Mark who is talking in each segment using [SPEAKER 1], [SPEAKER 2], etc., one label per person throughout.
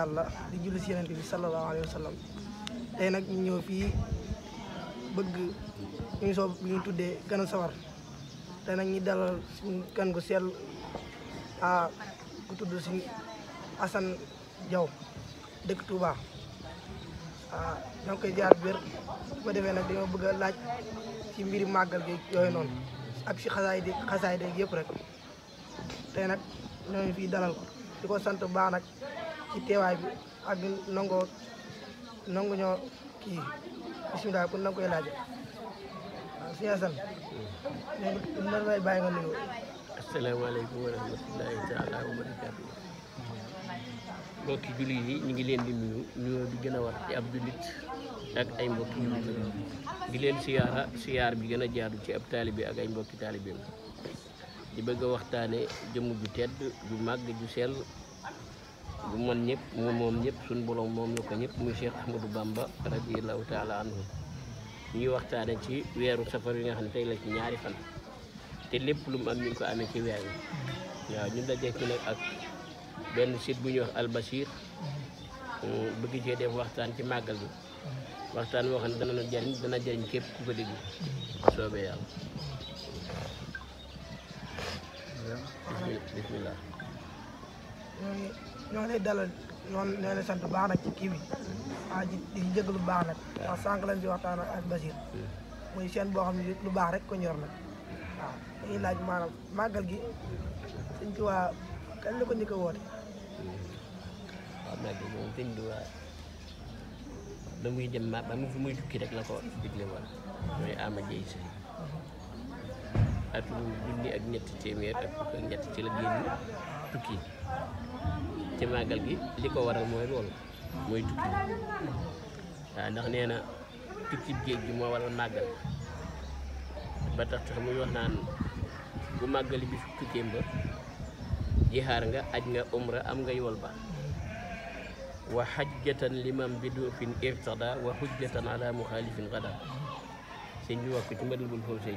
[SPEAKER 1] yàlla di julli si Yonent bi sallallahu alayhi wa sallam tey nag ñu ñëw fii bëgg émission bi ñu tuddee Ganu Sawar te nag ñi dalal suñu gan gu sell ku tudd si Assane Diaw dëkk Touba ñoo ngi koy jaar biir bu ko defee nag dañoo bëgg a laaj ci mbiri màggal gi yooyu noonu ak si xasaay de yëpp rek tey nag ñoo ngi fii dalal ko di ko sant baax nag ci teewaay bi ak nangu ñoo kii bisimilah pour nanga koy laaje waaw si Assane na lay bàyyi nga nuyu.
[SPEAKER 2] asalaamaaleykum wa rahmatullahi taala wa barakaatu. mbokki jullit yi ñu ngi leen di nuyu nuyoo bi gën a war ci ab jullit ak ay mbokki jullit di leen siyaar bi gën a jaadu ci ab taalibe ak ay mbokki taalibeem di bëgg a waxtaane jëmm ju tedd ju màgg ju sell bu man ñëpp moom ñëpp suñu borom moom la ko ñëpp muy Cheikh Ahmadou Bamba radiyallahu taala anhu ñuy waxtaane ci weeru safar yi nga xam ne tey la ci ñaari fan te lépp lu mu am ñu ngi ko amee ci weer wi waaw ñu dajee ci nag ak benn site bu ñuy wax Al Bachir bëgg cee def waxtaan ci màggal bi waxtaan woo xam ne dana jëriñ képp ku ko dégg soobee yàlla bismillah
[SPEAKER 1] ñoo lay dalal ñoo lay sant baax nag ci kii bi di jëgg lu baax nag wax sànq lañ si waxtaan ak Al Bachir muy seen boo xam ne lu baax rek ko ñor nag waaw dañuy laaj maanaam màggal gi Sëñ Tuubaa kañ la ko njëkk a woote.
[SPEAKER 2] waaw màggal moom Sëñ Tuubaa ba muy dem ba mu fi muy tukki rek la ko digle woon mooy ama jëy si atum junni ak ñetti téeméer ak fukk ak ñett ci la génn tukki ci màggal gi li ko waral mooy loolu mooy tukki waaw ndax nee na tukki géej gi moo waral màggal ba tax muy wax naan bu màggali bi tukkeem ba jihaar nga aj nga umra am nga yool ba wa xajjatan liman bi duufin irtada wa xujjatan ala muxaalifin gada sëñ bi wax ko ci mbadal bul foofu sëñ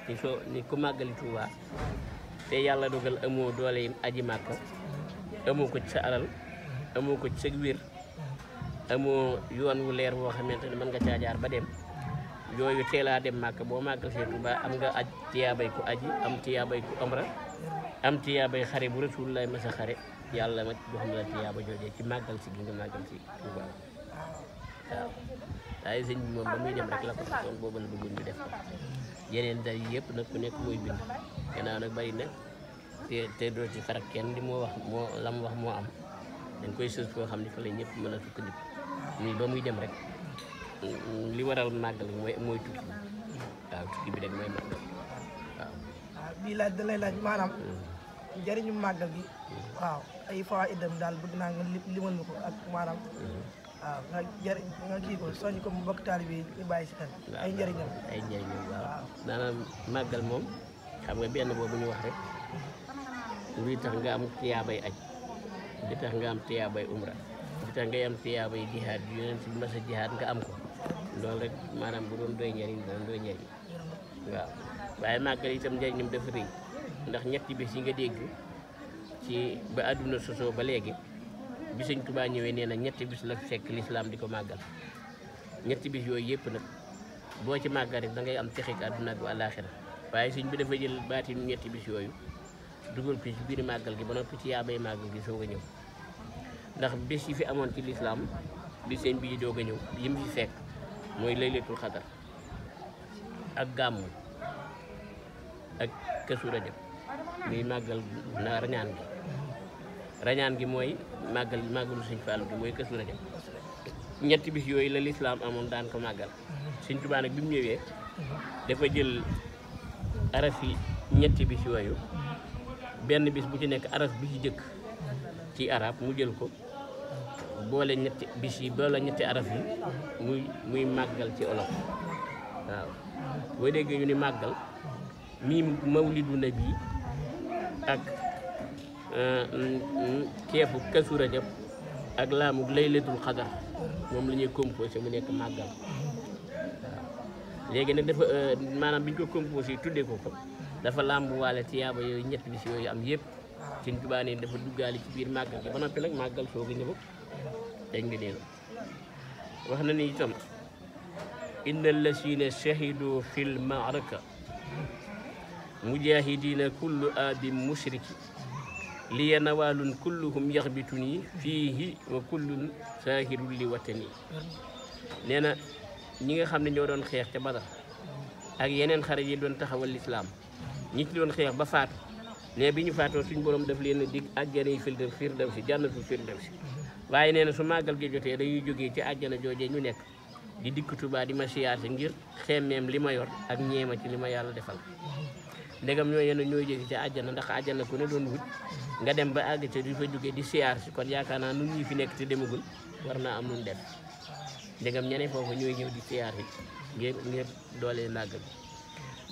[SPEAKER 2] bi ni ku màggali Tuubaa te yàlla dogal amoo doole yi aji màkka amoo ko ci sa alal amoo ko ci sa wér amoo yoon wu leer boo xamante ne mën nga caajaar ba dem yooyu teelaa dem màkk boo màggal see Tuubaa am nga aj tiyaabay ku aji am tiyaabay ku umra am tiyaabay xare bu Rasulullah masa xare yàlla ma jox na la tiyaaba joojee ci màggal si gi nga màggal si Tuubaa waaw waaye sëñ bi moom ba muy dem rek la ko doon boobu la bëggoon ñu def ko yeneen dar yi yëpp nag ku nekk mooy bind gannaaw nag bari na te doo ci farak kenn li moo wax moo lam wax moo am dañ koy sës foo xam ne fa la ñëpp mën a sukkandiku muy ba muy dem rek li waral màggal mooy tukki waaw tukki bi rek mooy màggal waaw.
[SPEAKER 1] bii laaj da lay laaj maanaam njëriñu màggal gi waaw ay fawaidam daal bëgg naa nga limal ma ko ak maanaam waaw nga kii ko soññ ko mbokk taalibe yi ñu bàyyi si xel ay njëriñam
[SPEAKER 2] waaw maanaam màggal moom xam nga benn boobu ñu wax rek luy tax nga am tiyaabay aj di tax nga am tiyaabay umra di tax ngay am tiyaabay jihaad yu yeneen si masa jihaad nga am ko loolu rek maanaam bu doon doy njëriñ doon doy njëriñ waaw waaye màggal itam njëriñam dafa rëy ndax ñetti bis yi nga dégg ci ba àdduna sosoo ba léegi bi Sëñ Tuubaa ñëwee nee na ñetti bis la fekk lislaam di ko màggal ñetti bis yooyu yëpp nag boo ci màggal rek da ngay am texik àdduna ak àllaaxira waaye sëñ bi dafa jël baatinu ñetti bis yooyu dugal ko ci biir màggal gi ba noppi ci yaabay màggal gi soog a ñëw ndax bis yi fi amoon ci lislaam bi sëñ bi doog a ñëw yim fi fekk mooy laylatul xadar ak gàmmu ak Kazu Rajab muy màggal na rañaan gi mooy màggalu Sëñ Fallu gi mooy Kazu Rajab ñetti bis yooyu la lislaam amoon daan ko màggal Sëñ Tuubaa nag bi mu ñëwee dafa jël araf yi ñetti bis yooyu benn bis bu ci nekk araf bi ci jëkk ci arab mu jël ko boole ñetti bis yi boole ñetti araf yi muy màggal ci olof waaw boo déggee ñu ni màggal mii mawlidu nabi ak keefu Kazu Rajab ak laamu laylatul xadar moom la ñuy composé mu nekk màggal waaw léegi nag dafa maanaam bi ñu ko composé tuddee ko dafa làmbu waale tiyaaba yooyu ñett bis yooyu am yëpp Sëñ Tuubaa ne dafa duggaale ci biir màggal gi ba noppi nag màggal soog a ñëw dégg nga dégg wax na ni itam inna allasina shahidu fil maaraka mujahidina kullu abin mushriki liya nawaalun kulluhum yaxbituni fiihi wa kullun saahirun li watani nee na ñi nga xam ne ñoo doon xeex ca Badar ak yeneen xare yi doon taxawal lislaam ñi ci doon xeex ba faatu ne bi ñu faatoo suñu borom daf leen a dig àjjana yi firdawsi jannatul firdawsi waaye nee na su màggal gi jotee dañuy jógee ci àjjana joojee ñu nekk di dikk Tuubaa di ma siyaase ngir xemmeem li ma yor ak ñeema ci li ma yàlla defal ndegam ñoo yéen ñooy jóge ci àjjana ndax àjjana ku ne doon wut nga dem ba àgg te di fa jógee di siyaar si kon yaakaar naa nun ñi fi nekk te demagul war naa am nun def ndegam ñene foofu ñooy ñëw di siyaar si ngir doole màggal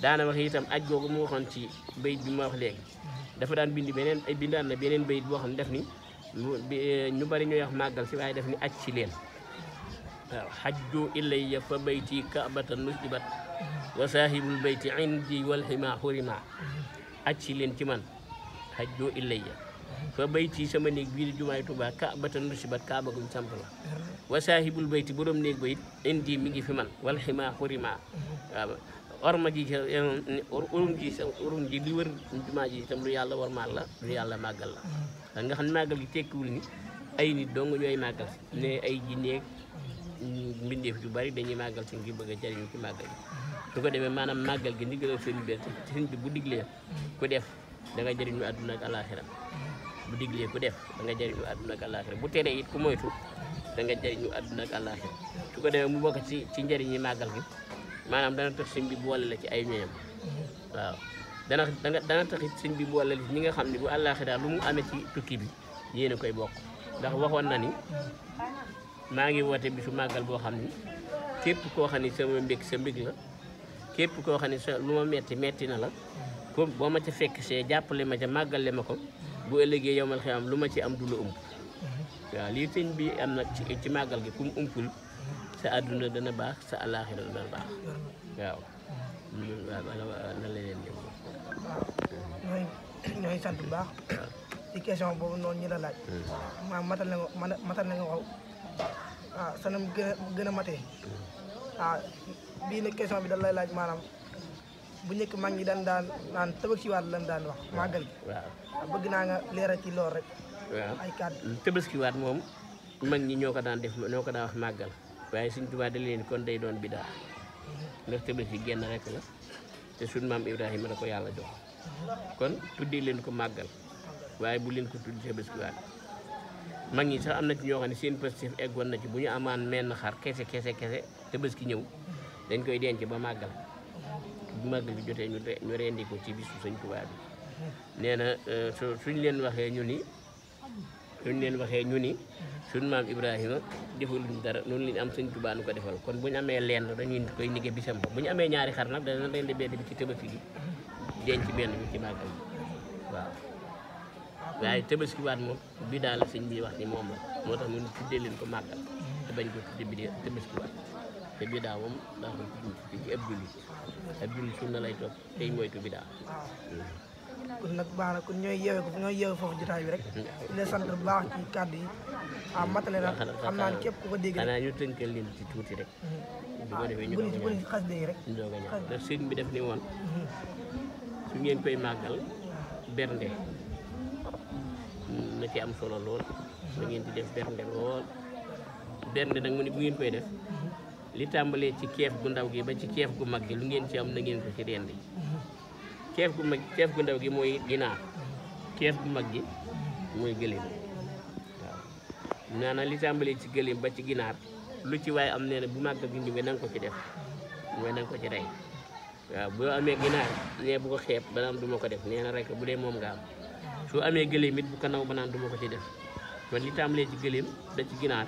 [SPEAKER 2] daana wax itam aj googu mu waxoon ci bayit bi ma wax léegi dafa daan bindaan na beneen bayit boo xam ne def ni ñu bari ñooy wax màggal si waaye def ni aj si leen waaw xajju ilayya fa bayti kaabatan nusibat wa saahibul bayti indi wal xima xurima aj si leen ci man xajju ilayya fa bayti sama néeg bii di jumaay Tuubaa kaabatan nusibat kaaba guñ samp la wa saahibul bayti borom néeg ba it indi mi ngi fi man wal xima xurima waaw orma ji urum ji li wër jumaa ji itam lu yàlla warmaal la lu yàlla màggal la nga xam ne màggal gi tekkiwul ni ay nit dong ñooy màggal si ne ay jinneeg mbindeef yu bari dañuy màggal si ngir bëgg a jariñu ci màggal gi su ko defee maanaam màggal gi ndigalal sëriñ bi sëriñ bi bu diglee ku def da nga jariñu àdduna ak àllaaxira bu diglee ku def da nga jariñu àdduna ak àllaaxira bu teree it ku moytu da nga jariñu àdduna ak àllaaxira su ko defee mu bokk ci njariñi màggal gi maanaam dana tax sëñ bi boole la ci ay ñoñam waaw dana taxit sëñ bi boole la ci ñi nga xam ne bu àllaaxira lu mu amee ci tukki bi yéen a koy bokk ndax waxoon na ni maa ngi woote bisu màggal boo xam ni képp koo xam ni sama mbég sa mbég la képp koo xam ni sa lu ma metti na la ko boo ma ca fekk see jàppale ma ca màggale ma ko bu ëllëgee yow mal xiyam lu ma ci am du la ump waaw lii sëñ bi am nag ci màggal gi ku mu umpul sa àdduna dana baax sa àllaaxira dana baax waaw na la leen ñëw
[SPEAKER 1] waaw ñooy sant bu baax ci question boobu noonu ñu la laaj maa matal na nga wax waaw sanam gën a matee waaw bii nag question bi da lay laaj maanaam bu njëkk mag ñi daan naan tabaskiwaat lan daan wax màggal gi waaw bëgg naa nga leeral ci lool rek
[SPEAKER 2] waaw
[SPEAKER 1] ay kàddu
[SPEAKER 2] tabaskiwaat moom mag ñi ñoo ko daan def ñoo ko daan wax màggal waaye Sëñ Tuubaa da leen kon day doon bidaa ndax tabaski genn rek la te suñ maam Ibrahima la ko yàlla jox kon tuddee leen ko màggal waaye bu leen ko tudd tabaskiwaat mag ñi sax am na ci ñoo xam ne seen positif eggoon na ci bu ñu amaan menn xar kese tabaski ñëw dañ koy denc ba màggal bu màggal bi jotee ñu rendi ko ci bisu Sëñ Tuubaa bi nee na suñ leen waxee ñu ni suñ maam Ibrahima defaluñ dara noonu lañ am Sëñ Tuubaa nu ko defal kon bu ñu amee lenn dañuy koy nige bisam ba bu ñu amee ñaari xar nag dana rendi benn bi ci tabaski gi denc benn bi ci màggal bi waaw waaye tabaskiwaat moom bi daal sëñ bi wax ni moom la moo tax ñu tuddee leen ko màggal te bañ ko tuddee bi tabaskiwaat te bi daa moom daa ko ci ab julli sunna lay topp tey moytu bi daa
[SPEAKER 1] kon nag baax na kon ñooy yeewe foofu jotaay bi rek di leen sant bu baax ci kàddu yi waaw matale na xam naa ne képp ku ko dégg rek
[SPEAKER 2] xanaa ñu tënkal leen ci tuuti rek bu ko defee ñu
[SPEAKER 1] xas dégg rek
[SPEAKER 2] ñu doog a ñëw ndax sëñ bi def ni woon su ngeen koy màggal bernde na ci am solo lool da ngeen di def bernde lool bernde nag mu ne bu ngeen koy def li tàmbalee ci keef gu ndaw gi ba ci keef gu mag gi lu ngeen ci am na ngeen ko ci rendi keef gu ndaw gi mooy ginaar keef gu mag gi mooy gëléem waaw naana li tàmbalee ci gëléem ba ci ginaar lu ci waaye am nee na bu màgg gi ñëwee na nga ko ci def mooy na nga ko ci rey waaw boo amee ginaar nee bu ko xeeb ba naan du ma ko def nee na rek bu dee moom nga am soo amee gëléem it bu ko naw ba naan du ma ko ci def kon li tàmbalee ci gëléem da ci ginaar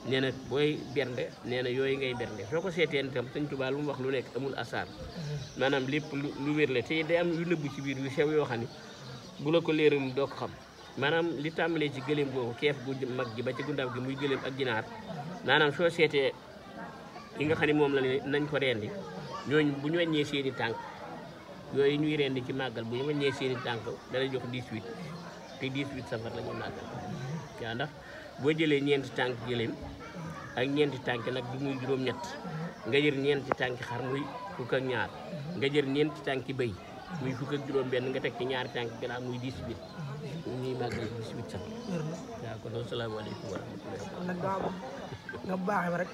[SPEAKER 2] nee na booy bernde nee na yooyu ngay bernde soo ko seeteen itam Sëñ Tuubaa lu mu wax lu nekk amul asaar maanaam lépp lu wér la te day am yu nëbbu ci biir yu sew yoo xam ne bu la ko léeralul doo ko xam maanaam li tàmbalee ci gëléem boobu keef gu mag gi ba ci gu ndaw gi muy gëléem ak ginaar maanaam soo seetee yi nga xam ne moom la nañ ko rendi ñooñu bu ñu wàññee seeni tànk yooyu ñuy rendi ci màggal bu ñu wàññee seeni tànk dana jox 18 te 18 safar la ñuy màggal waaw ndax boo jëlee ñeenti tànk gëléem ak ñeenti tànk nag bi muy juróom-ñett nga jël ñeenti tànk xar muy fukk ak ñaar nga jël ñeenti tànki bëy muy fukk ak juróom-benn nga teg ci ñaari tànk ganaar muy 18 ñuy màggal 18 sax
[SPEAKER 1] wér na
[SPEAKER 2] waaw kon asalaamaaleykum wa rahmatulah.
[SPEAKER 1] nag dama bëgg nga baaxee ma rek